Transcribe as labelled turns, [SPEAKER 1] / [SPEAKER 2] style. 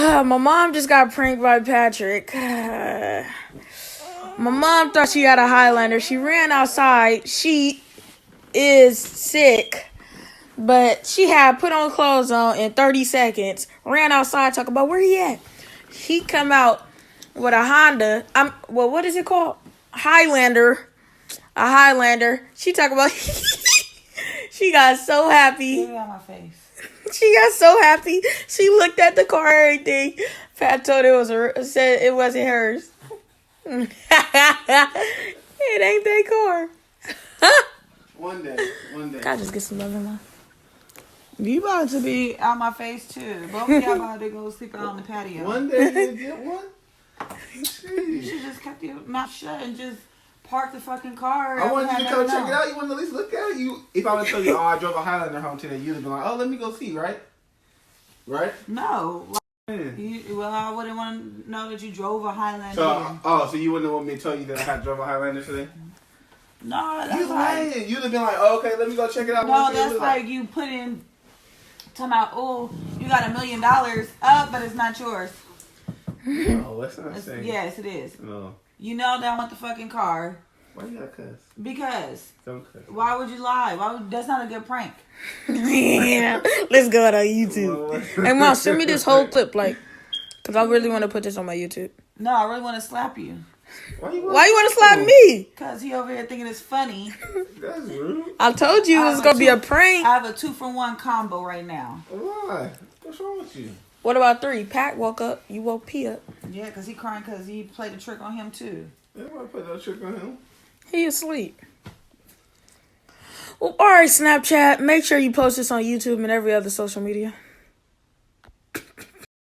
[SPEAKER 1] My mom just got pranked by Patrick. My mom thought she had a Highlander. She ran outside. She is sick, but she had put on clothes on in 30 seconds. Ran outside, talk about where he at. He come out with a Honda. What is it called? Highlander. A Highlander. She talk about. She got so happy.
[SPEAKER 2] Get it on my face.
[SPEAKER 1] She got so happy. She looked at the car, everything. Pat told said it wasn't hers. It ain't that car.
[SPEAKER 3] One day.
[SPEAKER 1] God, just get some love in life.
[SPEAKER 2] You about to be out my face too. Both of y'all about to go sleep out on the patio.
[SPEAKER 3] One day you get one.
[SPEAKER 2] You should just kept your mouth shut and just park the fucking car.
[SPEAKER 3] I wanted you to come check it out. You want to at least look at it. If I would tell you, I drove a Highlander home today, you'd have been like, oh, let me go see, right? Right?
[SPEAKER 2] No. I wouldn't want to know that you drove a Highlander.
[SPEAKER 3] So you wouldn't want me to tell you that I had drove a Highlander today?
[SPEAKER 2] No, that's
[SPEAKER 3] you lying. You'd have been like, oh, okay, let me go check it out.
[SPEAKER 2] No, that's like you put in, talking about, oh, you got $1 million up, but it's not yours.
[SPEAKER 3] No, that's not saying.
[SPEAKER 2] Yes, it is.
[SPEAKER 3] No.
[SPEAKER 2] You know that I want the fucking car.
[SPEAKER 3] Why you gotta cuss?
[SPEAKER 2] Because.
[SPEAKER 3] Don't cuss.
[SPEAKER 2] Why would you lie? That's not a good prank.
[SPEAKER 1] Yeah. Let's go on YouTube. Hey, Mom, send me this whole clip, because I really want to put this on my YouTube.
[SPEAKER 2] No, I really want to slap you.
[SPEAKER 3] Why you
[SPEAKER 1] want to slap me?
[SPEAKER 2] Because he over here thinking it's funny.
[SPEAKER 3] That's rude.
[SPEAKER 1] I told you it was going to be a prank.
[SPEAKER 2] I have a 2-for-1 combo right now.
[SPEAKER 3] Why? What's wrong with you?
[SPEAKER 1] What about 3? Pat woke up. You woke P up.
[SPEAKER 2] Yeah, because he crying because he played a trick on him too.
[SPEAKER 3] Everybody put that trick on him.
[SPEAKER 1] He asleep. Well, all right, Snapchat. Make sure you post this on YouTube and every other social media.